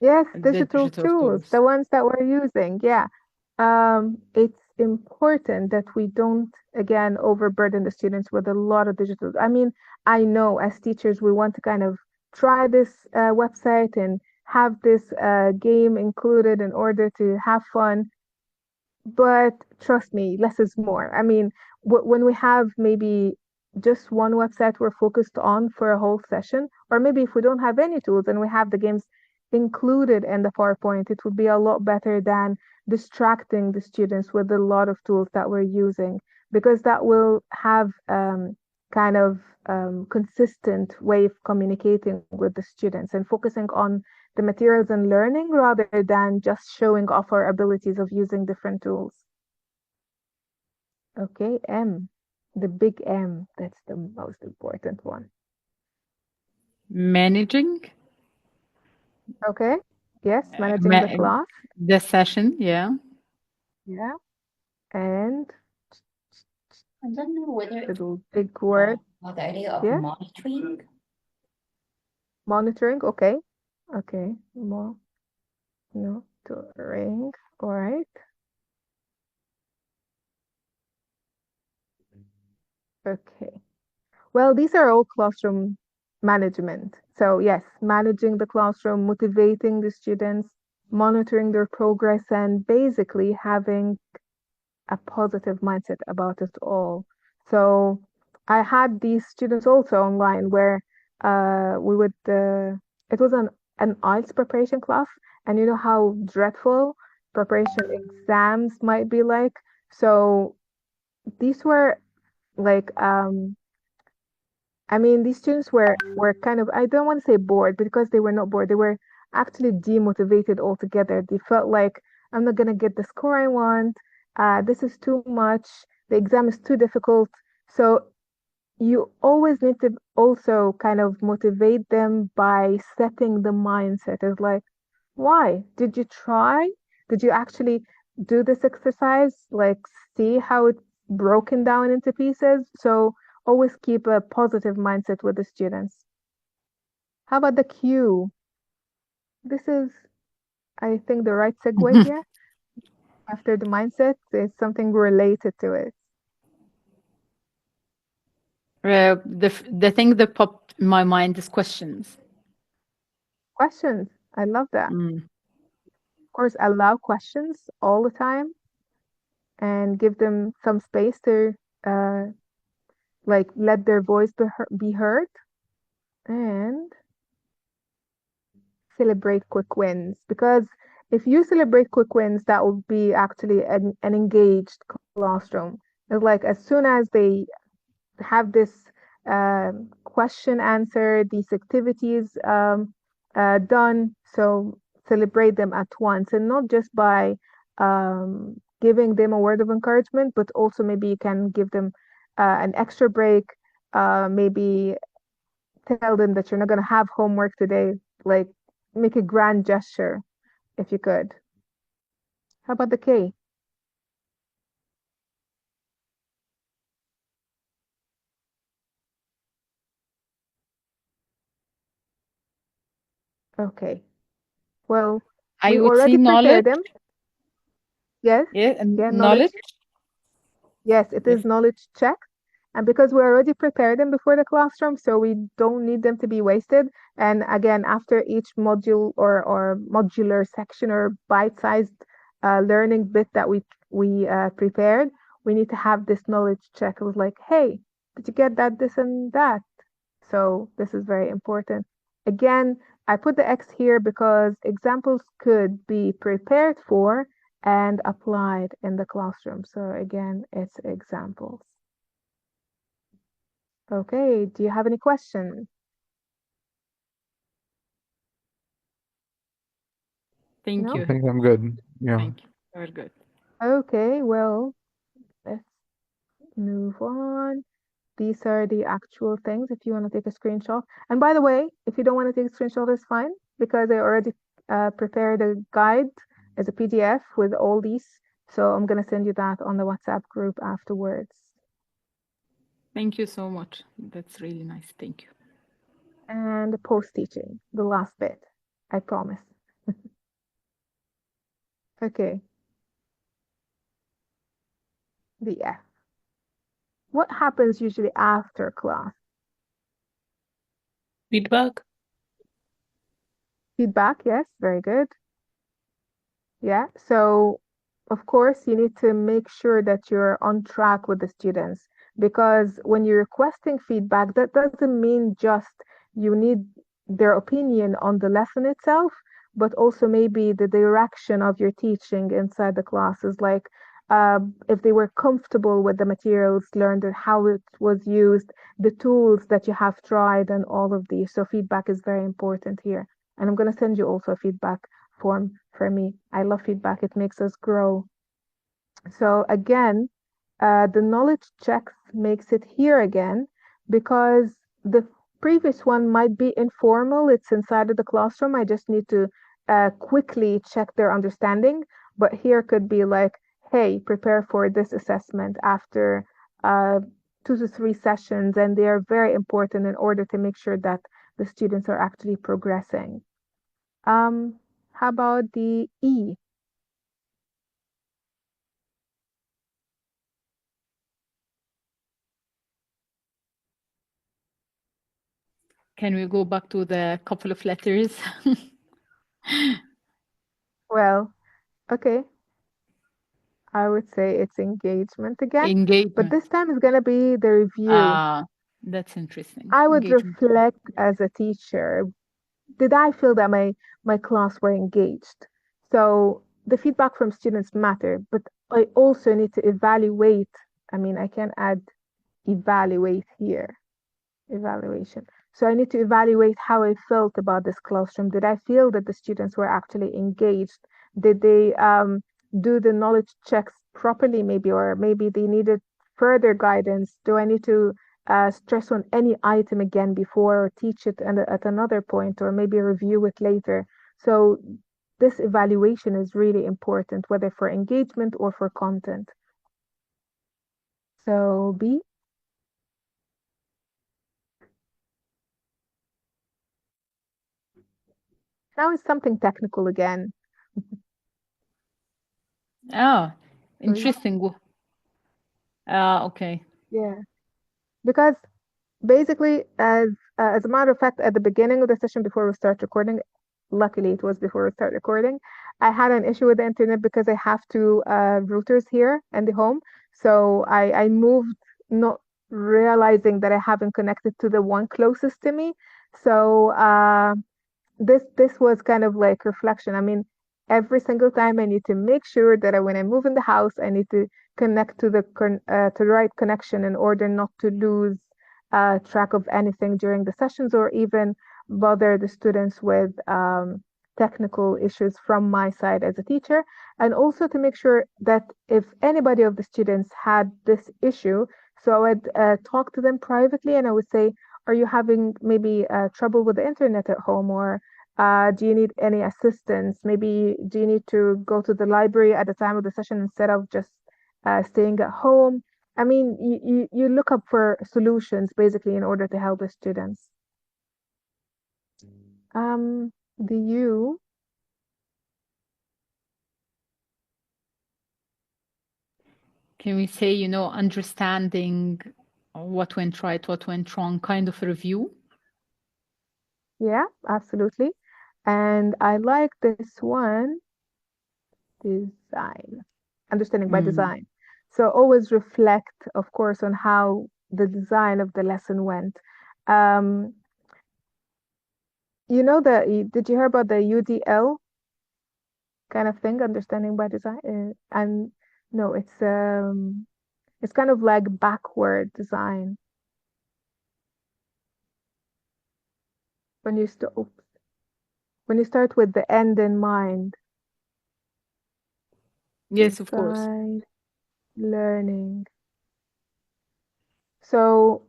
yes, the digital digital tools, tools. the ones that we're using. Yeah. It's important that we don't, again, overburden the students with a lot of digital. I mean, I know as teachers, we want to kind of try this website and have this game included in order to have fun. But trust me, less is more. I mean, when we have maybe just one website we're focused on for a whole session, or maybe if we don't have any tools and we have the games included in the PowerPoint, it would be a lot better than distracting the students with a lot of tools that we're using, because that will have kind of consistent way of communicating with the students and focusing on the materials and learning rather than just showing off our abilities of using different tools. Okay, M, the big M, that's the most important one. Managing Okay, yes, managing the class. the session. Yeah. Yeah, and I don't know whether little big word. the idea of Yeah, monitoring. monitoring. Okay, okay, monitoring. All right. Okay. Well, these are all classroom management. So yes, managing the classroom, motivating the students, monitoring their progress, and basically having a positive mindset about it all. So I had these students also online where we would it was an IELTS preparation class, and you know how dreadful preparation exams might be like. So these were like I mean, these students were kind of, I don't want to say bored because they were not bored. They were actually demotivated altogether. They felt like I'm not gonna get the score I want. This is too much. The exam is too difficult. So you always need to also kind of motivate them by setting the mindset. It's like, why? Did you try? Did you actually do this exercise? Like, see how it's broken down into pieces? So always keep a positive mindset with the students. How about the cue? This is, I think, the right segue here. After the mindset, it's something related to it. The thing that popped in my mind is questions. Questions. I love that. Mm. Of course, allow questions all the time and give them some space to like let their voice be heard, and celebrate quick wins, because if you celebrate quick wins, that will be actually an engaged classroom. It's like as soon as they have this question answered, these activities done, so celebrate them at once, and not just by giving them a word of encouragement, but also maybe you can give them an extra break, maybe tell them that you're not going to have homework today, like make a grand gesture if you could. How about the K? Okay. Well, I we would say already prepared knowledge. them. Yes. Yeah, and Yeah, knowledge. Yes, it is knowledge check. And because we already prepared them before the classroom, so we don't need them to be wasted. And again, after each module or modular section or bite-sized learning bit that we prepared, we need to have this knowledge check. It was like, hey, did you get that, this, and that? So this is very important. Again, I put the X here because examples could be prepared for and applied in the classroom. So again, it's examples. Okay, do you have any questions? Thank No? I you. think I'm good. Yeah. Thank you. Very good. Okay, well, let's move on. These are the actual things if you want to take a screenshot. And by the way, if you don't want to take a screenshot, it's fine, because I already prepared a guide as a PDF with all these. So I'm going to send you that on the WhatsApp group afterwards. Thank you so much. That's really nice. Thank you. And post-teaching, the last bit, I promise. Okay. The F. What happens usually after class? Feedback. Feedback, yes, very good. Yeah, so of course you need to make sure that you're on track with the students, because when you're requesting feedback, that doesn't mean just you need their opinion on the lesson itself, but also maybe the direction of your teaching inside the classes, like if they were comfortable with the materials learned and how it was used, the tools that you have tried, and all of these. So feedback is very important here. And I'm going to send you also a feedback form for me. I love feedback. It makes us grow. So again, the knowledge checks makes it here again, because the previous one might be informal. It's inside of the classroom. I just need to quickly check their understanding. But here could be like, hey, prepare for this assessment after 2 to 3 sessions. And they are very important in order to make sure that the students are actually progressing. How about the E? Can we go back to the couple of letters? Well, okay. I would say it's engagement again, but Engagement. this time it's going to be the review. That's interesting. I would Engagement. reflect as a teacher. Did I feel that my class were engaged? So the feedback from students matter, but I also need to evaluate. I mean, I can add evaluate here, evaluation. So I need to evaluate how I felt about this classroom. Did I feel that the students were actually engaged? Did they do the knowledge checks properly, maybe, or maybe they needed further guidance? Do I need to stress on any item again before, or teach it at another point, or maybe review it later. So this evaluation is really important, whether for engagement or for content. So B. Now it's something technical again. Oh, interesting. Okay. Yeah, because basically, as a matter of fact, at the beginning of the session before we start recording, luckily it was before we start recording, I had an issue with the internet because I have two routers here in the home. So I moved, not realizing that I haven't connected to the one closest to me. So this was kind of like reflection. I mean, every single time I need to make sure that when I move in the house, I need to connect to the right connection in order not to lose track of anything during the sessions, or even bother the students with technical issues from my side as a teacher. And also to make sure that if anybody of the students had this issue, so I would talk to them privately, and I would say, are you having maybe trouble with the internet at home, or do you need any assistance? Maybe do you need to go to the library at the time of the session instead of just staying at home? I mean, you look up for solutions basically in order to help the students. Do you? Can we say, understanding what went right, what went wrong, kind of review? Yeah, absolutely. And I like this one, design, understanding by design. So always reflect, of course, on how the design of the lesson went. Um, did you hear about the UDL kind of thing, understanding by design? And no, it's kind of like backward design. When you start with the end in mind. Yes, of course. Design, learning. So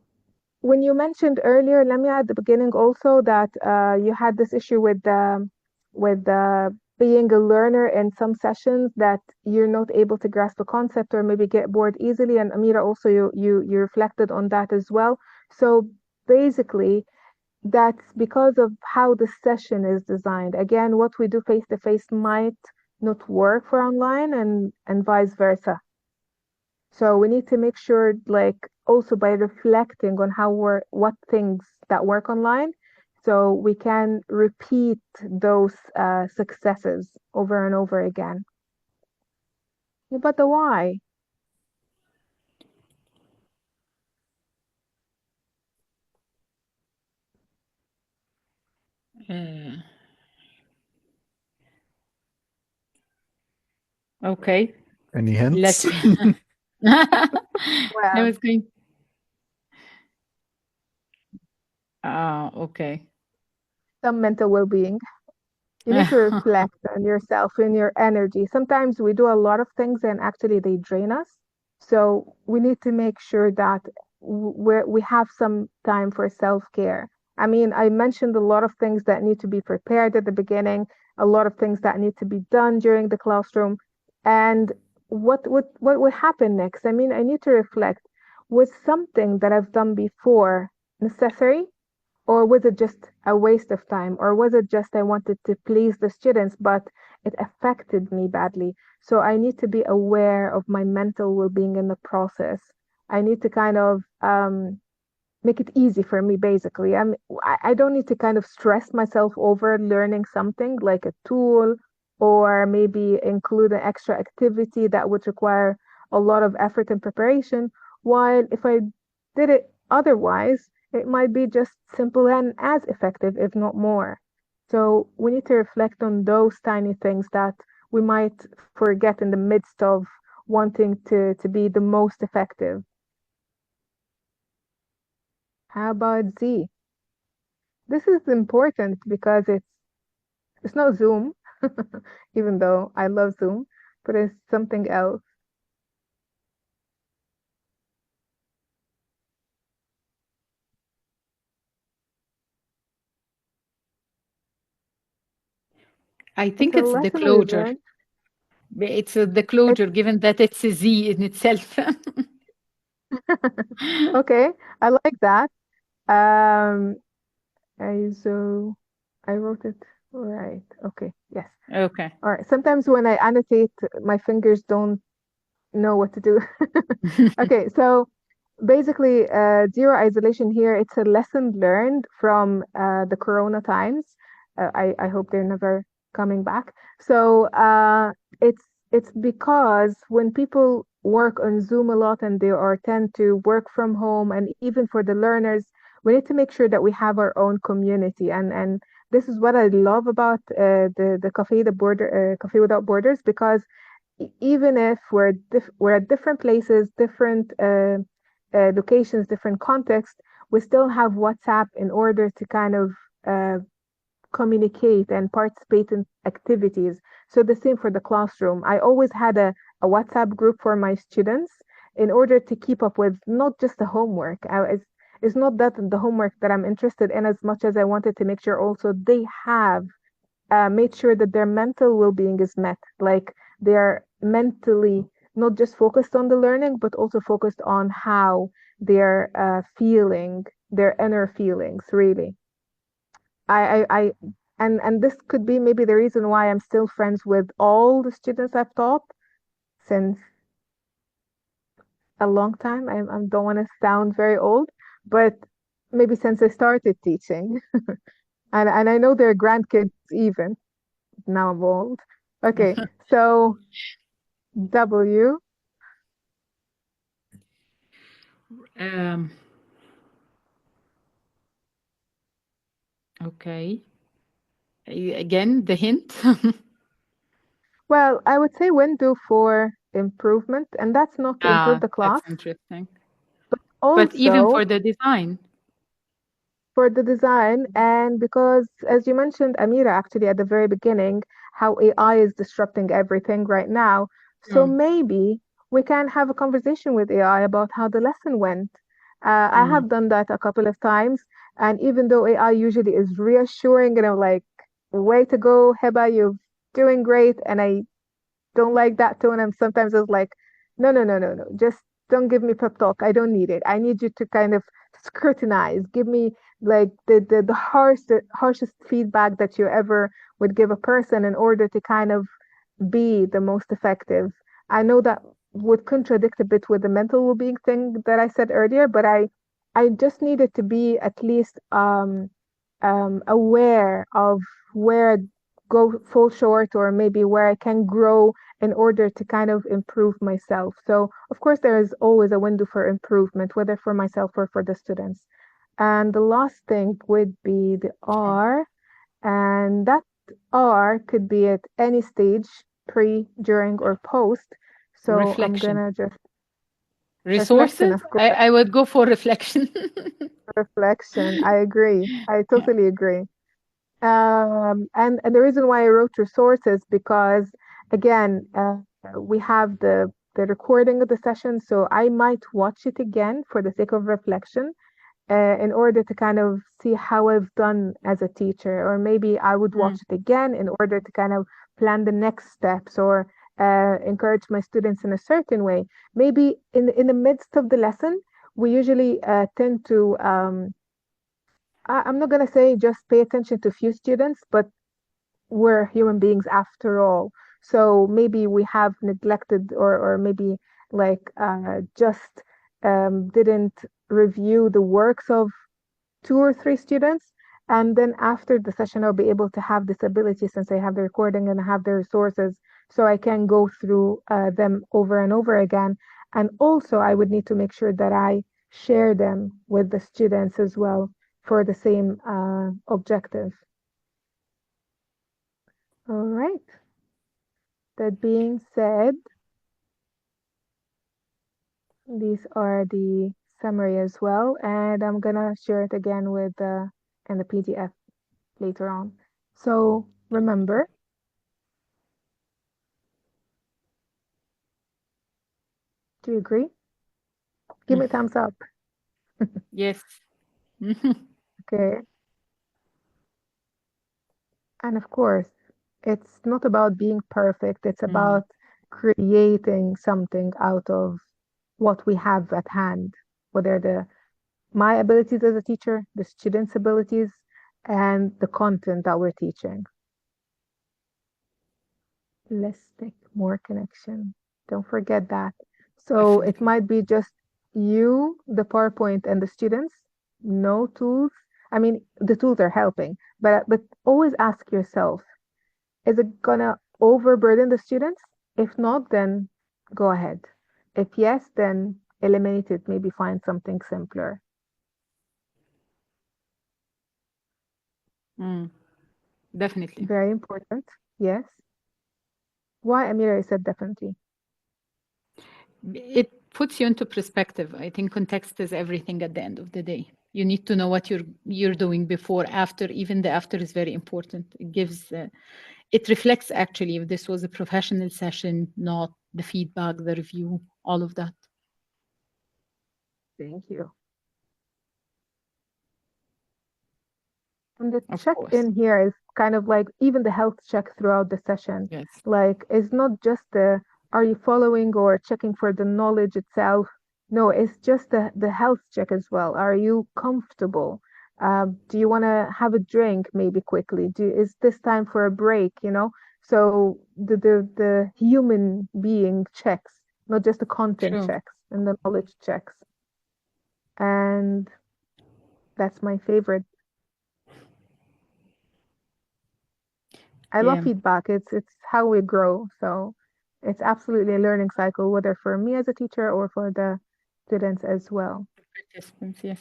when you mentioned earlier, let me add at the beginning also that you had this issue with being a learner in some sessions, that you're not able to grasp a concept or maybe get bored easily. And Amira, also you reflected on that as well. So basically, that's because of how the session is designed. Again, what we do face to face might not work for online, and vice versa. So we need to make sure, like, also by reflecting on what things that work online, so we can repeat those successes over and over again. Yeah, but the why? Okay. Any Let's. hints? I Well, was going. Okay. some mental well-being. You need to reflect on yourself and your energy. Sometimes we do a lot of things and actually they drain us. So we need to make sure that we have some time for self-care. I mean, I mentioned a lot of things that need to be prepared at the beginning, a lot of things that need to be done during the classroom. And what would happen next? I mean, I need to reflect. Was something that I've done before necessary? Or was it just a waste of time? Or was it just I wanted to please the students, but it affected me badly? So I need to be aware of my mental well-being in the process. I need to kind of make it easy for me, basically. I don't need to kind of stress myself over learning something like a tool, or maybe include an extra activity that would require a lot of effort and preparation. While if I did it otherwise, it might be just simple and as effective, if not more. So we need to reflect on those tiny things that we might forget in the midst of wanting to be the most effective. How about Z? This is important because it's not Zoom, even though I love Zoom, but it's something else. I It's think a it's the lesson we closure. learned. It's the closure, given that it's a Z in itself. Okay, I like that. Um, so I wrote it right. Okay, yes. Okay. All right. Sometimes when I annotate, my fingers don't know what to do. Okay, so basically, zero isolation here, it's a lesson learned from the Corona times. I hope they're never coming back. So it's it's because when people work on Zoom a lot and they or tend to work from home, and even for the learners, we need to make sure that we have our own community. And this is what I love about the cafe, the border cafe without borders, because even if we're at different places, different locations, different contexts, we still have WhatsApp in order to kind of uh, communicate and participate in activities. So the same for the classroom. I always had a WhatsApp group for my students in order to keep up with not just the homework. It's not that the homework that I'm interested in as much as I wanted to make sure also they have made sure that their mental well-being is met. Like they are mentally not just focused on the learning, but also focused on how they're feeling, their inner feelings, really. I and this could be maybe the reason why I'm still friends with all the students I've taught since a long time. I don't want to sound very old, but maybe since I started teaching. And I know their grandkids even. Now I'm old. Okay, so W. Um, okay. Again, the hint. Well, I would say window for improvement, and that's not to improve Ah, the that's class, interesting. but But even also for the design. for the design. And because, as you mentioned, Amira, actually at the very beginning, how AI is disrupting everything right now. So Mm, maybe we can have a conversation with AI about how the lesson went. I mm, have done that a couple of times. And even though AI usually is reassuring, like, way to go, Heba, you're doing great. And I don't like that tone. And sometimes it's like, no, no, no, no, no. Just don't give me pep talk. I don't need it. I need you to kind of scrutinize. Give me like the harshest feedback that you ever would give a person in order to kind of be the most effective. I know that would contradict a bit with the mental well-being thing that I said earlier, but I just needed to be at least aware of where I go fall short or maybe where I can grow in order to kind of improve myself. So, of course, there is always a window for improvement, whether for myself or for the students. And the last thing would be the R, and that R could be at any stage, pre, during, or post. So I'm reflection. gonna just reflection, Resources? of course, I would go for reflection. reflection. I agree. I totally agree. And the reason why I wrote resources because again, we have the recording of the session, so I might watch it again for the sake of reflection, in order to kind of see how I've done as a teacher, or maybe I would watch Mm, it again in order to kind of plan the next steps or encourage my students in a certain way. Maybe in the midst of the lesson, we usually tend to I'm not gonna say just pay attention to few students, but we're human beings after all. So maybe we have neglected or maybe like just didn't review the works of two or three students. And then after the session, I'll be able to have this ability since I have the recording and I have the resources. So I can go through them over and over again. And also, I would need to make sure that I share them with the students as well for the same objective. All right. That being said, these are the summary as well, and I'm gonna share it again with in the PDF later on. So remember, do you agree? Give me a thumbs up. yes. Okay. And of course, it's not about being perfect. It's about creating something out of what we have at hand, whether my abilities as a teacher, the students' abilities, and the content that we're teaching. Let's make more connection. Don't forget that. So it Definitely. might be just you, the PowerPoint, and the students. No tools. I mean, the tools are helping, but always ask yourself, is it gonna overburden the students? If not, then go ahead. If yes, then eliminate it. Maybe find something simpler. Definitely. Very important. Yes. Why, Amira? I said definitely. It puts you into perspective. I think context is everything at the end of the day. You need to know what you're doing before, after. Even the after is very important. It gives, it reflects actually if this was a professional session, not the feedback, the review, all of that. Thank you. And the Of check course. in here is kind of like even the health check throughout the session. Yes. Like, it's not just are you following or checking for the knowledge itself? No, it's just the health check as well. Are you comfortable? Do you want to have a drink maybe quickly? Is this time for a break? So the human being checks, not just the content True. checks and the knowledge checks. And that's my favorite. I love Yeah. feedback. It's how we grow. So it's absolutely a learning cycle, whether for me as a teacher or for the students as well. Participants, yes.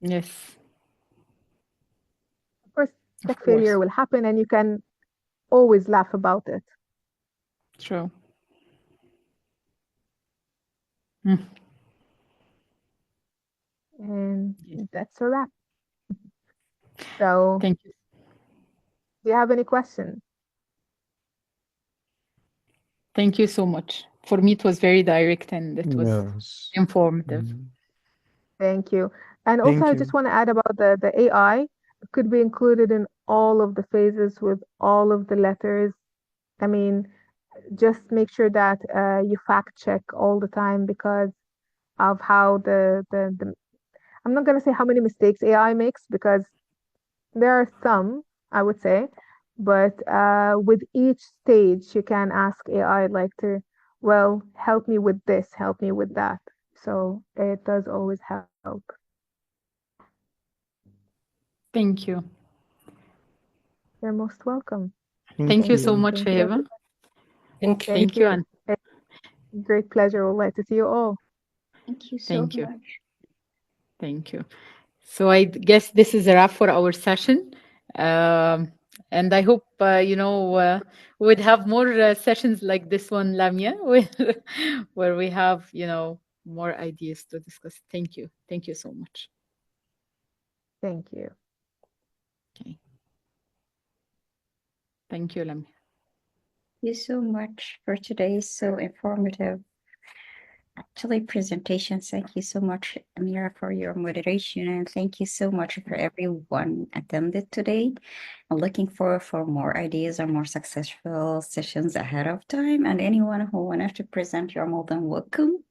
Yes. Of course, Of tech course. failure will happen and you can always laugh about it. True. Mm. And Yes. that's a wrap. So Thank you. do you have any questions? Thank you so much. For me, it was very direct and it was Yes. informative. Thank you. And also, Thank I you. just want to add about the AI. It could be included in all of the phases with all of the letters. I mean, just make sure that you fact check all the time because of how the I'm not going to say how many mistakes AI makes because there are some, I would say, but with each stage you can ask AI like to, well, help me with this, help me with that. So it does always help. Thank you. You're most welcome. Thank you so you. much, Thank you, Heba. everyone. Thank you. Thank you. And It's a great pleasure. We'll like to see you all. Thank you so thank you. much. Thank you. So I guess this is a wrap for our session. And I hope, we'd have more sessions like this one, Lamia, where we have, more ideas to discuss. Thank you. Thank you so much. Thank you. Okay. Thank you, Lamia. Thank you so much for today's so informative presentation. Thank you so much, Amira, for your moderation, and thank you so much for everyone attended today. I'm looking forward for more ideas and more successful sessions ahead of time. And anyone who wanted to present, you're more than welcome.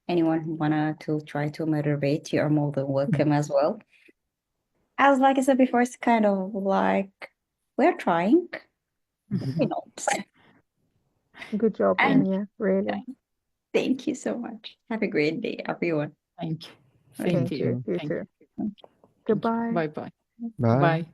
Anyone who wanted to try to moderate, you're more than welcome as well. As like I said before, it's kind of like we're trying. You know. Good job, And Lamia. Really. thank you so much. Have a great day, everyone. Thank you. Okay. Same Thank to you. you. You Thank too. you. Thank you. Goodbye. Bye-bye. Bye. Bye.